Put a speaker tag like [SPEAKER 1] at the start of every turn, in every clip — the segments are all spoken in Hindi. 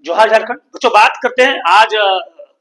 [SPEAKER 1] जोहार झारखंड। बच्चों बात करते हैं आज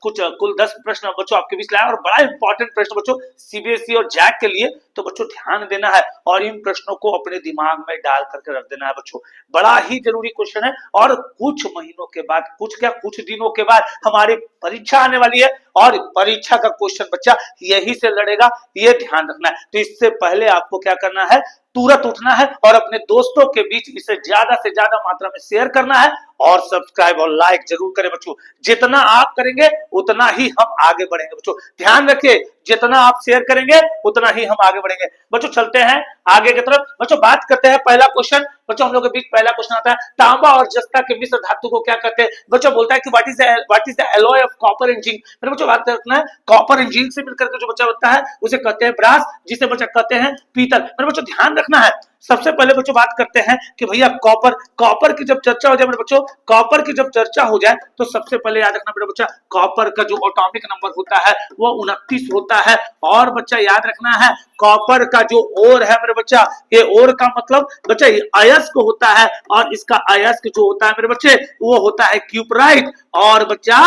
[SPEAKER 1] कुछ कुल 10 प्रश्न बच्चों आपके बीच लाया और बड़ा इंपॉर्टेंट प्रश्न बच्चों सीबीएसई और जैक के लिए। तो बच्चों ध्यान देना है और इन प्रश्नों को अपने दिमाग में डाल करके रख देना है बच्चों। बड़ा ही जरूरी क्वेश्चन है और कुछ महीनों के बाद, कुछ दिनों के बाद हमारी परीक्षा आने वाली है और परीक्षा का क्वेश्चन बच्चा यही से लड़ेगा, ये ध्यान रखना है। तो इससे पहले आपको क्या करना है, तुरंत उठना है और अपने दोस्तों के बीच इसे ज्यादा से ज्यादा मात्रा में शेयर करना है और सब्सक्राइब और लाइक जरूर करें बच्चों। जितना आप करेंगे उतना ही हम आगे बढ़ेंगे बच्चों। ध्यान रखिए, जितना आप शेयर करेंगे उतना ही हम आगे बढ़ेंगे बच्चों। चलते हैं आगे की तरफ बच्चों। बात करते हैं पहला क्वेश्चन बच्चों। हम लोग के बीच पहला क्वेश्चन आता है, तांबा और जस्ता के मिश्र धातु को क्या कहते हैं बच्चों। बोलता है कि what is the alloy of copper and zinc. मेरे बच्चों बात करना है, कॉपर एंड जिंक से मिलकर के जो बच्चा बनता है उसे कहते हैं ब्रास, जिसे बच्चा कहते हैं पीतल। मेरे बच्चों ध्यान रखना है। सबसे पहले बच्चों बात करते हैं कि भैया कॉपर की जब चर्चा हो जाए मेरे बच्चों, कॉपर की जब चर्चा हो जाए तो सबसे पहले याद रखना मेरे बच्चा, कॉपर का जो एटॉमिक नंबर होता है वो 29 होता है। और बच्चा याद रखना है, कॉपर का जो ओर है मेरे बच्चा, ये ओर का मतलब बच्चा ये अयस्क होता है और इसका अयस्क जो होता है मेरे बच्चे वो होता है क्यूपराइट और बच्चा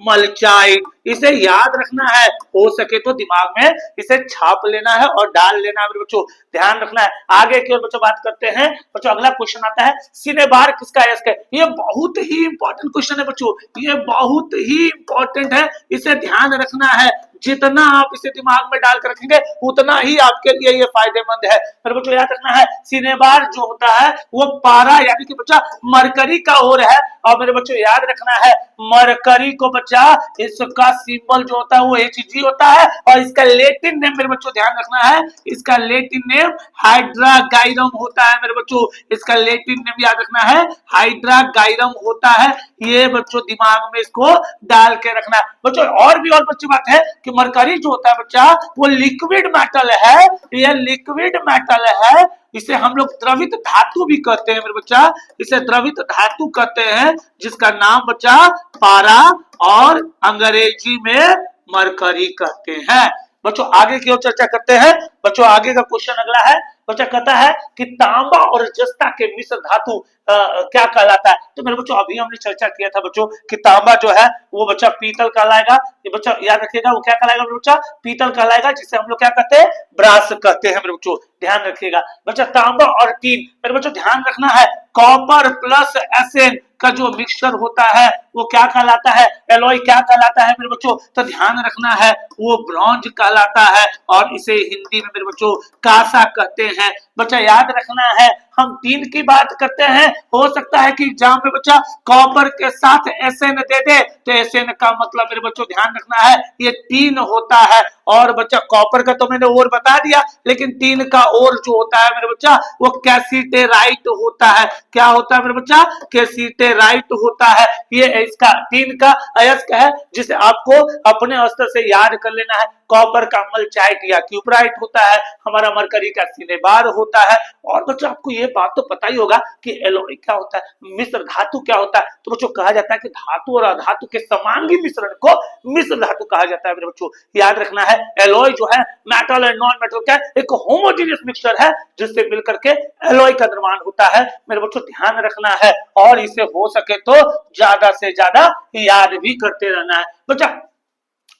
[SPEAKER 1] मल्चाइट। इसे याद रखना है, हो सके तो दिमाग में इसे छाप लेना है और डाल लेना है मेरे बच्चों। ध्यान रखना है। आगे की ओर बच्चों बात करते हैं बच्चों। अगला क्वेश्चन आता है, सिनेबार किसका अयस्क है। ये बहुत ही इंपॉर्टेंट क्वेश्चन है बच्चों, ये बहुत ही इंपॉर्टेंट है, इसे ध्यान रखना है। जितना आप इसे दिमाग में डाल कर रखेंगे उतना ही आपके लिए ये फायदेमंद है। पर बच्चों याद रखना है, सिनेबार जो होता है वो पारा यानी कि बच्चा मरकरी का ओर है। और मेरे बच्चों याद रखना है, मरकरी को बच्चा इसका सिंबल जो होता है वो Hg होता है और इसका लैटिन नेम मेरे बच्चों ध्यान रखना है, इसका लैटिन नेम हाइड्रागाइरम होता है मेरे बच्चों। इसका लैटिन नेम याद रखना है, हाइड्रागाइरम होता है। ये बच्चों दिमाग में इसको डाल के रखना है बच्चों। और भी और बच्चों बात है कि मरकरी जो होता है बच्चा वो लिक्विड मेटल है, ये लिक्विड मेटल है। इसे हम लोग द्रवित धातु भी कहते हैं मेरे बच्चा, इसे द्रवित धातु कहते हैं, जिसका नाम बच्चा पारा और अंग्रेजी में मरकरी कहते हैं बच्चों। आगे की ओर चर्चा करते हैं बच्चों। आगे का क्वेश्चन अगला है बच्चा, कहता है कि तांबा और जस्ता के मिश्र धातु क्या कहलाता है। तो मेरे बच्चों अभी हमने चर्चा किया था बच्चों कि तांबा जो है वो बच्चा पीतल कहलाएगा। ये बच्चा याद रखिएगा, वो क्या कहलाएगा मेरे बच्चा, पीतल कहलाएगा, जिसे हम लोग क्या कहते हैं, ब्रास कहते हैं मेरे बच्चों। ध्यान रखिएगा बच्चा। तांबा और टीन मेरे बच्चों ध्यान रखना है, कॉपर प्लस एसएन का जो मिक्सचर होता है वो क्या कहलाता है, एलॉय क्या कहलाता है मेरे बच्चों। तो ध्यान रखना है, वो ब्रॉन्ज कहलाता है और इसे हिंदी में मेरे बच्चों कांसा कहते हैं बच्चा। याद रखना है, हम टीन की बात करते हैं, हो सकता है कि एग्जाम में बच्चा कॉपर के साथ एसएन दे दे, तो एसएन का मतलब मेरे बच्चों ध्यान रखना है ये टीन होता है। और बच्चा कॉपर का तो मैंने और बता दिया, लेकिन टीन का और जो होता है मेरे बच्चा वो कैसीटेराइट होता है। क्या होता है मेरे बच्चा, कैसीटेराइट होता है। ये इसका टीन का अयस्क है, जिसे आपको अपने स्तर से याद कर लेना है। कॉपर का मल्चाइट या क्यूपराइट होता है, हमारा मरकरी का सिनेबार होता है। और बच्चों आपको ये बात तो पता ही होगा कि एलॉय क्या होता है, मिश्र धातु क्या होता है। तो बच्चों कहा जाता है कि धातु और अधातु के समांगी मिश्रण को मिश्र धातु कहा जाता है मेरे बच्चों। याद रखना है, एलॉय जो है मेटल एंड नॉन मेटल का एक होमोजेनियस मिक्सचर है, जिससे मिलकर के एलॉय का निर्माण होता है मेरे बच्चों। ध्यान रखना है और इसे हो सके तो ज्यादा से ज्यादा याद भी करते रहना है बच्चा।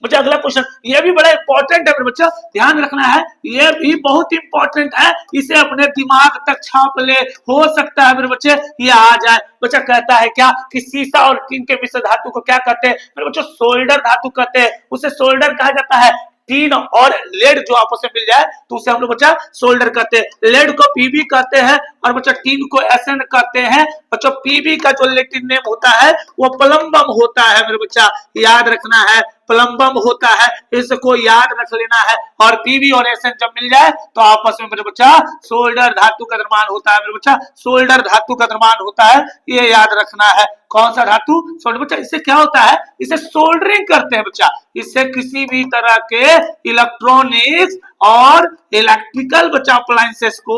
[SPEAKER 1] बच्चा अगला क्वेश्चन ये भी बड़ा इंपॉर्टेंट है मेरे बच्चा, ध्यान रखना है, ये भी बहुत इंपॉर्टेंट है, इसे अपने दिमाग तक छाप ले, हो सकता है मेरे बच्चे ये आ जाए। बच्चा कहता है क्या कि सीसा और टीन के मिश्र धातु को क्या कहते हैं मेरे बच्चों, सोल्डर धातु कहते हैं। उसे सोल्डर कहा जाता है। टीन और लेड जो आपस में मिल जाए तो उसे हम लोग बच्चा सोल्डर कहते हैं। लेड को पीबी कहते हैं और बच्चा टीन को एसएन कहते हैं। बच्चों पीबी का जो लैटिन नेम होता है वो प्लम्बम होता है मेरे बच्चा। याद रखना है, प्लम्बम होता है, इसको याद रख लेना है। और पीबी और एसएन जब मिल जाए तो आपस में मेरे बच्चा सोल्डर धातु का निर्माण होता है मेरे बच्चा। सोल्डर धातु का निर्माण होता है, ये याद रखना है। कौन सा धातु, सोल्डर। बच्चा इससे क्या होता है, इसे सोल्डरिंग करते हैं बच्चा। इससे किसी भी तरह के इलेक्ट्रॉनिक्स और इलेक्ट्रिकल बच्चा अप्लायंसेस को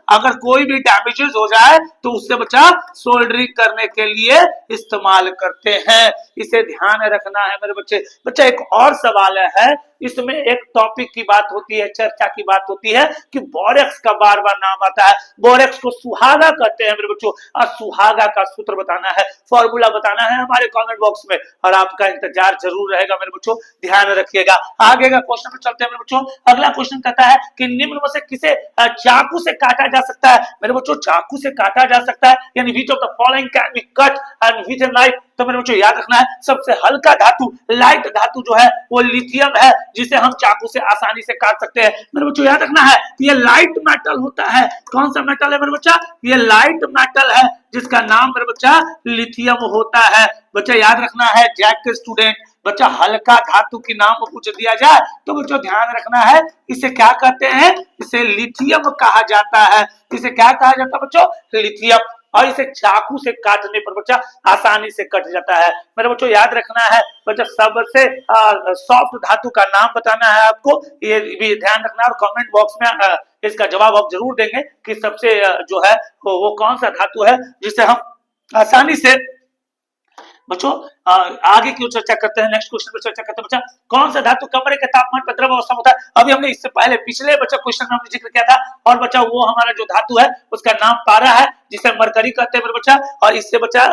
[SPEAKER 1] अगर कोई भी डैमेजेस हो जाए तो उससे बच्चा सोल्डरिंग करने के लिए इस्तेमाल करते हैं। इसे ध्यान रखना है मेरे बच्चे। बच्चा एक और सवाल है इसमें एक टॉपिक की बात होती है, चर्चा की बात होती है कि बोरेक्स का बार बार नाम आता है। बोरेक्स को सुहागा कहते हैं मेरे बच्चों, और सुहागा का सूत्र बताना है, फॉर्मूला बताना है हमारे कमेंट बॉक्स में, और आपका इंतजार जरूर रहेगा मेरे बच्चों, ध्यान रखिएगा। आगे का क्वेश्चन में चलते हैं मेरे बच्चों। अगला क्वेश्चन कहता है कि निम्न में से किसे चाकू से काटा जा सकता है। मेरे बच्चों चाकू से काटा जा सकता है, यानी which of the following can be cut and with a knife. तो मेरे बच्चों याद रखना है, सबसे हल्का धातु, लाइट धातु जो है वो लिथियम है, जिसे हम चाकू से आसानी से काट सकते हैं। मेरे बच्चों याद रखना है, ये लाइट मेटल होता है। कौन सा मेटल है मेरे बच्चा? ये लाइट मेटल है, जिसका नाम मेरे बच्चा लिथियम होता है। बच्चा याद रखना है, जैक के स्टूडेंट, बच्चा हल्का धातु के नाम पूछ दिया जाए तो बच्चों ध्यान रखना है, इसे क्या कहते हैं? इसे लिथियम कहा जाता है। इसे क्या कहा जाता है बच्चों? लिथियम। और इसे चाकू से काटने पर बच्चा आसानी से कट जाता है। मेरे बच्चों याद रखना है, बच्चा सबसे सॉफ्ट धातु का नाम बताना है आपको, ये भी ध्यान रखना है। और कमेंट बॉक्स में इसका जवाब आप जरूर देंगे कि सबसे जो है वो कौन सा धातु है जिसे हम आसानी से बच्चों आगे की चर्चा करते हैं। नेक्स्ट क्वेश्चन पर चर्चा करते हैं बच्चा, कौन सा धातु कमरे के तापमान पर द्रव अवस्था होता है। अभी हमने इससे पहले पिछले बच्चा क्वेश्चन में हमने जिक्र किया था, और बच्चा वो हमारा जो धातु है उसका नाम पारा है, जिसे मरकरी कहते हैं मेरे बच्चा। और इससे बच्चा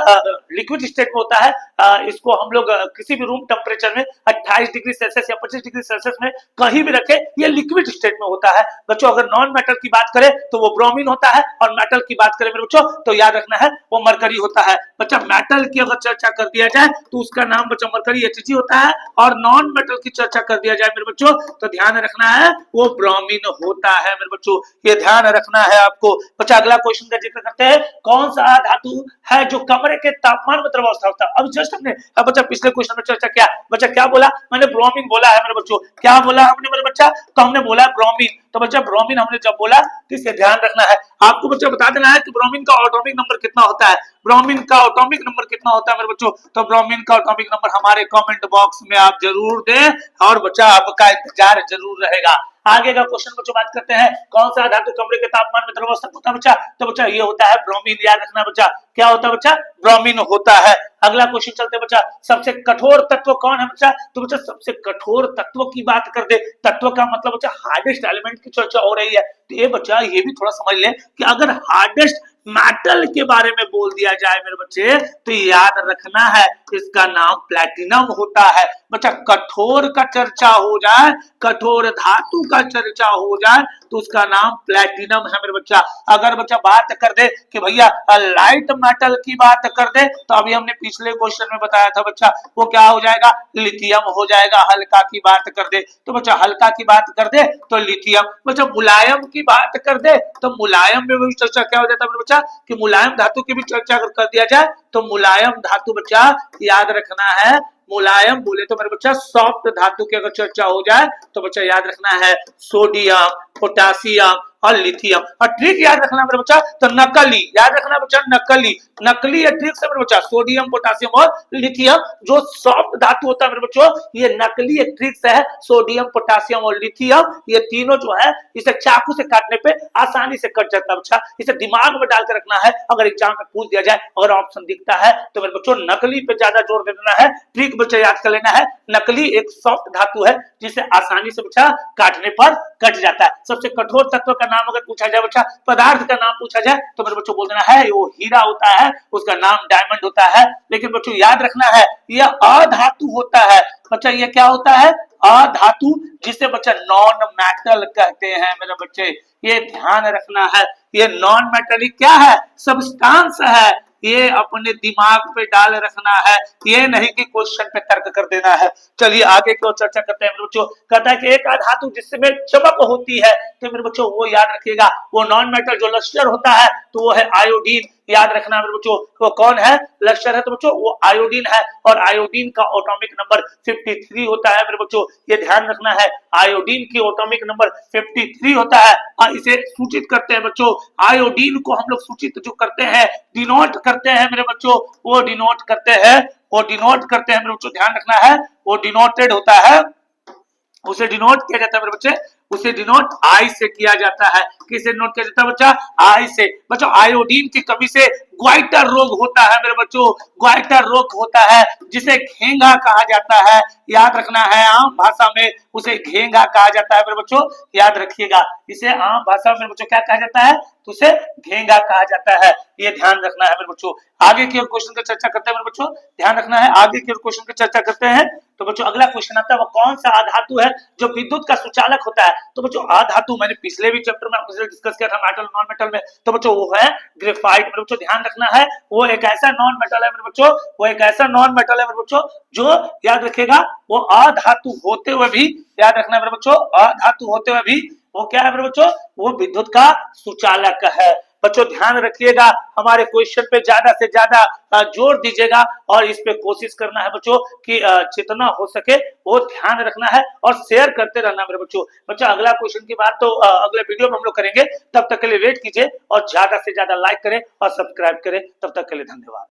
[SPEAKER 1] लिक्विड स्टेट में होता है। इसको हम लोग किसी भी रूम टेम्परेचर में 28 डिग्री सेल्सियस या 25 डिग्री सेल्सियस में कहीं भी रखे, ये लिक्विड स्टेट में होता है बच्चों। अगर नॉन मेटल की बात करें तो वो ब्रोमीन होता है, और मेटल की बात करें मेरे बच्चों तो याद रखना है वो मरकरी होता है। बच्चा मेटल की अगर चर्चा कर दिया जाए तो उसका नाम बच्चा मरकरी Hg होता है, और नॉन मेटल की चर्चा कर दिया जाए मेरे बच्चों तो ध्यान रखना है वो ब्रोमीन होता है मेरे बच्चों, ये ध्यान रखना है आपको। बच्चा अगला क्वेश्चन का जिक्र करते हैं, कौन सा धातु है जो कमरे के तापमान में द्रव अवस्था होता है। अब जस्ट हमने बच्चा पिछले क्वेश्चन में चर्चा किया, बच्चा क्या बोला? मैंने ब्रोमीन बोला है मेरे बच्चों। क्या बोला हमने मेरे बच्चा? तो हमने बोला ब्रोमीन। तो बच्चा ब्रोमीन हमने जब बोला तो इसे ध्यान रखना है, आपको बच्चा बता देना है कि ब्रोमीन का एटॉमिक नंबर कितना होता है। ब्रोमीन का एटॉमिक नंबर कितना होता है मेरे बच्चों? तो ब्रोमीन का एटॉमिक नंबर हमारे कमेंट बॉक्स में आप जरूर दें, और बच्चा आपका इंतजार जरूर रहेगा। आगे का क्वेश्चन बच्चों बात करते हैं, कौन सा धातु कमरे के तापमान में द्रव अवस्था होता है बच्चा? तो बच्चा ये होता है ब्रोमीन। याद रखना बच्चा, क्या होता है बच्चा? ब्रोमीन होता है। अगला क्वेश्चन चलते हैं बच्चा, सबसे कठोर तत्व कौन है बच्चा? तो बच्चा सबसे कठोर तत्व की बात कर दे, तत्व का मतलब बच्चा हार्डेस्ट एलिमेंट की चर्चा हो रही है, तो ये बच्चा ये भी थोड़ा समझ ले कि अगर हार्डेस्ट मेटल के बारे में बोल दिया जाए मेरे बच्चे तो याद रखना है इसका नाम प्लैटिनम होता है। बच्चा कठोर का चर्चा हो जाए, कठोर धातु का चर्चा हो जाए तो उसका नाम प्लैटिनम है मेरे बच्चा। अगर बच्चा बात कर दे कि भैया लाइट मेटल की बात कर दे तो अभी हमने पिछले क्वेश्चन में बताया था बच्चा वो क्या हो जाएगा? लिथियम हो जाएगा। हल्का की बात कर दे तो बच्चा हल्का की बात कर दे तो लिथियम। बच्चा मुलायम की बात कर दे तो मुलायम में भी चर्चा क्या हो जाता है मेरे बच्चा कि मुलायम धातु की भी चर्चा अगर कर दिया जाए तो मुलायम धातु बच्चा याद रखना है, मुलायम बोले तो मेरे बच्चा सॉफ्ट धातु की अगर चर्चा हो जाए तो बच्चा याद रखना है सोडियम, पोटासियम और लिथियम। और ट्रिक याद रखना मेरे बच्चा तो नकली, याद रखना बच्चा नकली, नकली या ट्रिक से मेरे बच्चा सोडियम, पोटासियम और लिथियम जो सॉफ्ट धातु होता है मेरे बच्चों ये नकली एक ट्रिक से है। सोडियम, पोटासियम और लिथियम ये तीनों जो है इसे चाकू से काटने पे आसानी से कट जाता है बच्चा, इसे दिमाग में डाल के रखना है। अगर एग्जाम में पूछ दिया जाए अगर ऑप्शन दिखता है तो मेरे बच्चों नकली पे ज्यादा जोर दे देना है, ट्रिक बच्चा याद कर लेना है। नकली एक सॉफ्ट धातु है जिसे आसानी से बच्चा काटने पर कट जाता है। सबसे कठोर तत्व का नाम अगर पूछा जाए बच्चा, पदार्थ का नाम पूछा जाए तो मेरे बच्चों बोल देना है वो हीरा होता है, उसका नाम डायमंड होता है। लेकिन बच्चों याद रखना है यह अधातु होता है बच्चा। ये क्या होता है? अधातु, जिसे बच्चा नॉन मेटल कहते हैं मेरे बच्चे, ये ध्यान रखना है। ये नॉन मेटलिक क्या है? सब्सटेंस है, ये अपने दिमाग पे डाल रखना है, ये नहीं कि क्वेश्चन पे तर्क कर देना है। चलिए आगे की ओर चर्चा करते हैं मेरे बच्चों। कहता है कि एक धातु जिसमें चमक होती है तो मेरे बच्चों वो याद रखिएगा वो नॉन मेटल जो लश्कर होता है तो वो है आयोडीन। याद रखना मेरे बच्चों वो कौन है? लश्कर है तो बच्चों वो आयोडीन है, और आयोडीन का एटॉमिक नंबर 53 होता है मेरे बच्चों, ये ध्यान रखना है। आयोडीन की एटॉमिक नंबर 53 होता है, और इसे सूचित करते हैं बच्चों, आयोडीन को हम लोग सूचित जो करते हैं, डिनोट करते हैं मेरे बच्चों, वो डिनोट करते हैं मेरे बच्चों, ध्यान रखना है वो डिनोटेड होता है, उसे डिनोट किया जाता है मेरे बच्चे, उसे डिनोट आई से किया जाता है। किसे डिनोट किया जाता है बच्चा? आई से। बच्चों आयोडीन की कमी से ग्वाइटर रोग होता है मेरे बच्चों, ग्वाइटर रोग होता है जिसे घेंघा कहा जाता है। याद रखना है, आम भाषा में उसे घेंघा कहा जाता है मेरे बच्चों, याद रखिएगा। इसे आम भाषा में मेरे बच्चों क्या कहा जाता है, तो उसे घेंघा कहा जाता है, ये ध्यान रखना है मेरे बच्चों। आगे की ओर क्वेश्चन की चर्चा करते हैं मेरे बच्चों, ध्यान रखना है, आगे की ओर क्वेश्चन की चर्चा करते हैं। तो बच्चों अगला क्वेश्चन आता है, वो कौन सा अधातु है जो विद्युत का सुचालक होता है। तो बच्चों अधातु मैंने पिछले भी चैप्टर में आपके साथ डिस्कस किया था, मेटल नॉन मेटल में। तो बच्चों वो है ग्रेफाइट। मेरे बच्चों ध्यान रखना है, वो एक ऐसा नॉन मेटल है मेरे बच्चों, वो एक ऐसा नॉन मेटल है मेरे बच्चों जो, याद रखिएगा, वो अधातु होते हुए भी, याद रखना है मेरे बच्चों, अधातु होते हुए भी वो क्या है मेरे बच्चों, वो विद्युत का सुचालक है। बच्चों ध्यान रखिएगा, हमारे क्वेश्चन पे ज्यादा से ज्यादा जोर दीजिएगा और इस पे कोशिश करना है बच्चों कि जितना हो सके वो ध्यान रखना है और शेयर करते रहना मेरे बच्चों। बच्चों अगला क्वेश्चन की बात तो अगले वीडियो में हम लोग करेंगे, तब तक के लिए वेट कीजिए और ज्यादा से ज्यादा लाइक करें और सब्सक्राइब करें। तब तक के लिए धन्यवाद।